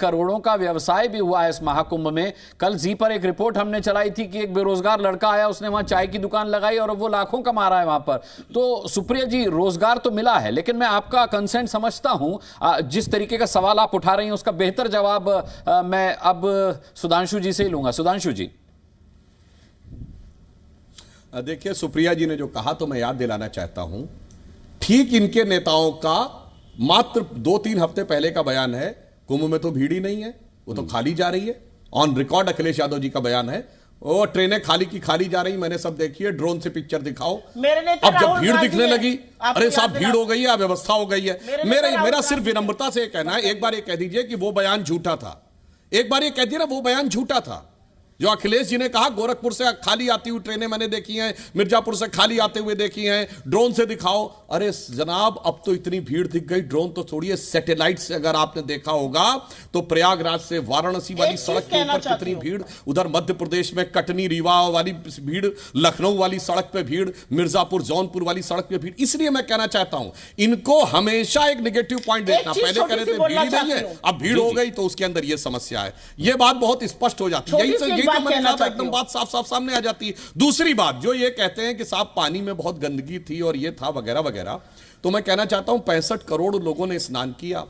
करोड़ों का व्यवसाय भी हुआ है इस महाकुंभ में। कल जी पर एक रिपोर्ट हमने चलाई थी कि एक बेरोजगार लड़का आया, उसने वहां चाय की दुकान लगाई और अब वो लाखों कमा रहा है वहां पर। तो सुप्रिया जी, रोजगार तो मिला है, लेकिन मैं आपका कंसर्न समझता हूं। जिस तरीके का सवाल आप उठा रही हैं उसका बेहतर जवाब मैं अब सुधांशु जी से ही लूंगा। सुधांशु जी, देखिए, सुप्रिया जी ने जो कहा तो मैं याद दिलाना चाहता हूं, ठीक इनके नेताओं का मात्र 2-3 हफ्ते पहले का बयान है, कुंभ में तो भीड़ ही नहीं है, वो तो खाली जा रही है। ऑन रिकॉर्ड अखिलेश यादव जी का बयान है, वो ट्रेनें खाली की खाली जा रही, मैंने सब देखी है, ड्रोन से पिक्चर दिखाओ। अब जब भीड़ दिखने लगी, अरे साहब भीड़ हो गई है, अव्यवस्था हो गई है। मेरा सिर्फ विनम्रता से कहना है, एक बार ये कह दीजिए कि वो बयान झूठा था, एक बार ये कह दिए ना वो बयान झूठा था। जो अखिलेश जी ने कहा गोरखपुर से खाली आती हुई ट्रेनें मैंने देखी हैं, मिर्जापुर से खाली आते हुए देखी हैं, ड्रोन से दिखाओ। अरे जनाब, अब तो इतनी भीड़ दिख गई, ड्रोन तो छोड़िए, सैटेलाइट से अगर आपने देखा होगा तो प्रयागराज से वाराणसी वाली सड़क के ऊपर कितनी भीड़, उधर मध्य प्रदेश में कटनी रीवा वाली भीड़, लखनऊ वाली सड़क पे भीड़, मिर्जापुर जौनपुर वाली सड़क पे भीड़। इसलिए मैं कहना चाहता हूं, इनको हमेशा एक नेगेटिव पॉइंट देखना। पहले कह रहे थे भीड़ ही नहीं है, अब भीड़ हो गई तो उसके अंदर यह समस्या है। यह बात बहुत स्पष्ट हो जाती है, एकदम बात साफ साफ सामने आ जाती है। दूसरी बात, जो ये कहते हैं कि साहब पानी में बहुत गंदगी थी और ये था वगैरह वगैरह, तो मैं कहना चाहता हूं 65 करोड़ लोगों ने स्नान किया,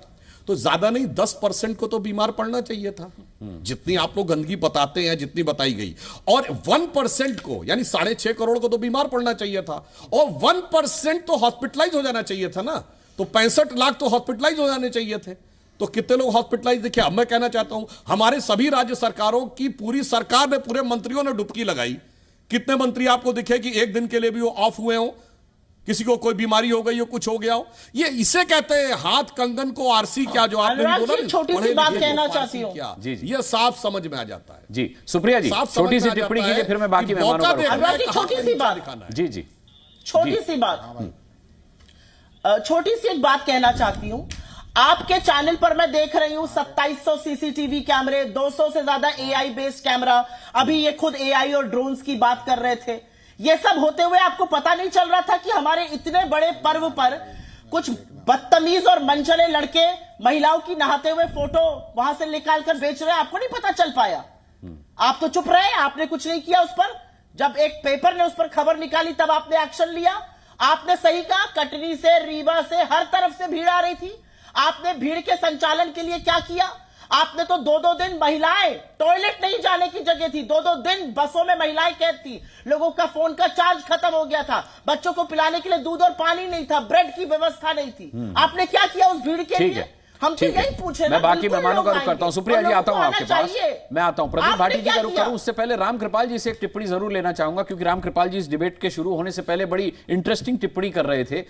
तो ज्यादा नहीं 10% को तो बीमार पड़ना चाहिए था, जितनी आप लोग गंदगी बताते हैं, जितनी बताई गई। और 1% को, यानी 6.5 करोड़ को तो बीमार पड़ना चाहिए था, और 1% तो हॉस्पिटलाइज हो जाना चाहिए था ना। तो 65 लाख तो हॉस्पिटलाइज हो जाने चाहिए थे, तो कितने लोग हॉस्पिटलाइज देखिए। अब मैं कहना चाहता हूं, हमारे सभी राज्य सरकारों की पूरी सरकार ने, पूरे मंत्रियों ने डुबकी लगाई। कितने मंत्री आपको दिखे कि एक दिन के लिए भी वो ऑफ हुए हो, किसी को कोई बीमारी हो गई हो, कुछ हो गया हो? ये इसे कहते हैं हाथ कंगन को आरसी क्या, जो आपने बोला ना, छोटी सी बात कहना चाहती हूँ, जी जी, ये साफ समझ में आ जाता है। जी सुप्रिया जी, छोटी सी टिप्पणी कीजिए, फिर मैं बाकी मेहमानों को। छोटी सी बात, जी जी, छोटी सी बात, छोटी सी एक बात कहना चाहती हूँ। आपके चैनल पर मैं देख रही हूं 2700 सीसीटीवी कैमरे, 200 से ज्यादा एआई बेस्ड कैमरा। अभी ये खुद एआई और ड्रोन्स की बात कर रहे थे। ये सब होते हुए आपको पता नहीं चल रहा था कि हमारे इतने बड़े पर्व पर कुछ बदतमीज और मनचले लड़के महिलाओं की नहाते हुए फोटो वहां से निकाल कर बेच रहे हैं? आपको नहीं पता चल पाया? आप तो चुप रहे, आपने कुछ नहीं किया उस पर। जब एक पेपर ने उस पर खबर निकाली तब आपने एक्शन लिया। आपने सही कहा, कटनी से, रीवा से, हर तरफ से भीड़ आ रही थी। आपने भीड़ के संचालन के लिए क्या किया? आपने तो 2-2 दिन महिलाएं, टॉयलेट नहीं जाने की जगह थी, 2-2 दिन बसों में महिलाएं कैद थी, लोगों का फोन का चार्ज खत्म हो गया था, बच्चों को पिलाने के लिए दूध और पानी नहीं था, ब्रेड की व्यवस्था नहीं थी। आपने क्या किया उस भीड़ के लिए? हम तो यही पूछे। मैं बाकी मेहमानों का रुख करता हूं। सुप्रिया जी, आता हूं आपके पास, मैं आता हूं। प्रदीप भाटी जी का रुख करूं, उससे पहले राम कृपाल जी से एक टिप्पणी जरूर लेना चाहूंगा, क्योंकि राम कृपाल जी इस डिबेट के शुरू होने से पहले बड़ी इंटरेस्टिंग टिप्पणी कर रहे थे।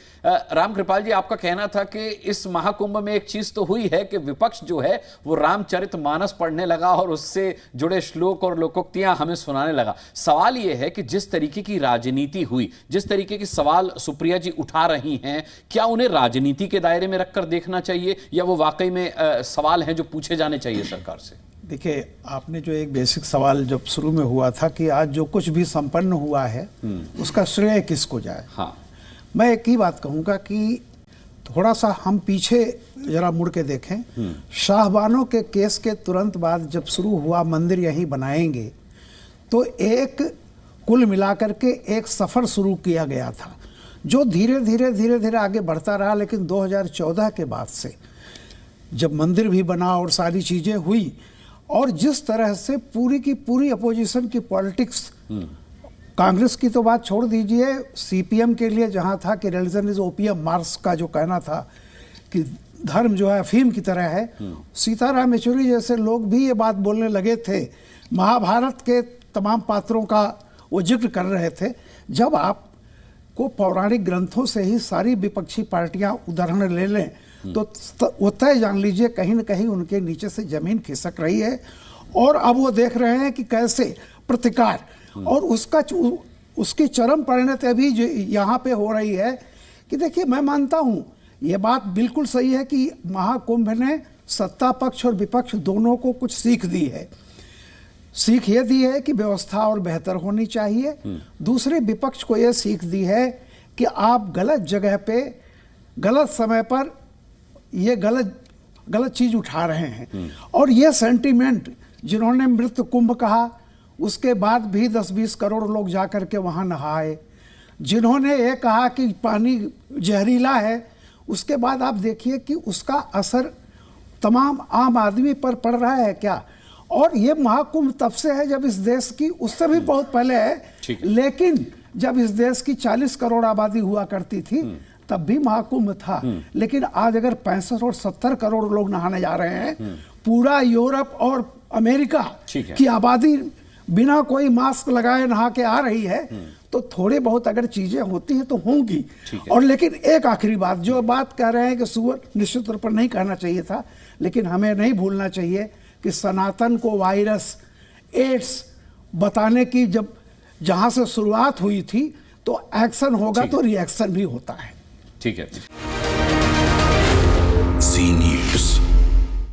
राम कृपाल जी, आपका कहना था कि इस महाकुंभ में एक चीज तो हुई है कि विपक्ष जो है वो रामचरितमानस पढ़ने लगा और उससे जुड़े श्लोक और लोकोक्तियां हमें सुनाने लगा। सवाल यह है कि जिस तरीके की राजनीति हुई, जिस तरीके के सवाल सुप्रिया जी उठा रही हैं, क्या उन्हें राजनीति के दायरे में रखकर देखना चाहिए, या वो वाकई में सवाल हैं जो पूछे जाने चाहिए सरकार से? देखिए, आपने जो एक बेसिक सवाल जब शुरू में हुआ था कि आज जो कुछ भी संपन्न हुआ है उसका श्रेय किसको जाए। हाँ, मैं एक ही बात कहूंगा कि थोड़ा सा हम पीछे जरा मुड़ के देखें। शाहबानों के केस के तुरंत बाद जब शुरू हुआ मंदिर यहीं बनाएंगे, तो एक कुल मिलाकर के एक सफर शुरू किया गया था जो धीरे धीरे आगे बढ़ता रहा। लेकिन 2014 के बाद से जब मंदिर भी बना और सारी चीजें हुई, और जिस तरह से पूरी की पूरी अपोजिशन की पॉलिटिक्स, कांग्रेस की तो बात छोड़ दीजिए, सीपीएम के लिए जहां था कि रिलीजन इज ओपियम, मार्क्स का जो कहना था कि धर्म जो है अफीम की तरह है, सीताराम येचुरी जैसे लोग भी ये बात बोलने लगे थे। महाभारत के तमाम पात्रों का वो जिक्र कर रहे थे। जब आपको पौराणिक ग्रंथों से ही सारी विपक्षी पार्टियां उदाहरण ले लें, तो वो तय जान लीजिए कहीं न कहीं उनके नीचे से जमीन खिसक रही है। और अब वो देख रहे हैं कि कैसे प्रतिकार, और उसकी चरम परिणति अभी यहाँ पे हो रही है कि देखिए, मैं मानता हूँ ये बात बिल्कुल सही है कि महाकुंभ ने सत्ता पक्ष और विपक्ष दोनों को कुछ सीख दी है। सीख ये दी है कि व्यवस्था और बेहतर होनी चाहिए। दूसरे विपक्ष को ये सीख दी है कि आप गलत जगह पे गलत समय पर ये गलत गलत चीज उठा रहे हैं। और ये सेंटीमेंट जिन्होंने मृत कुंभ कहा, उसके बाद भी 10-20 करोड़ लोग जाकर के वहां नहाए। जिन्होंने ये कहा कि पानी जहरीला है, उसके बाद आप देखिए कि उसका असर तमाम आम आदमी पर पड़ रहा है क्या। और ये महाकुंभ तब से है जब इस देश की, उससे भी बहुत पहले है, लेकिन जब इस देश की 40 करोड़ आबादी हुआ करती थी तब भी महाकुंभ था। लेकिन आज अगर 65 और 70 करोड़ लोग नहाने जा रहे हैं, पूरा यूरोप और अमेरिका की आबादी बिना कोई मास्क लगाए नहा के आ रही है, तो थोड़े बहुत अगर चीजें होती हैं तो होंगी। और लेकिन एक आखिरी बात, जो बात कह रहे हैं कि सुअर निश्चित तौर पर नहीं कहना चाहिए था, लेकिन हमें नहीं भूलना चाहिए कि सनातन को वायरस, एड्स बताने की जब जहां से शुरुआत हुई थी, तो एक्शन होगा तो रिएक्शन भी होता है। ठीक है।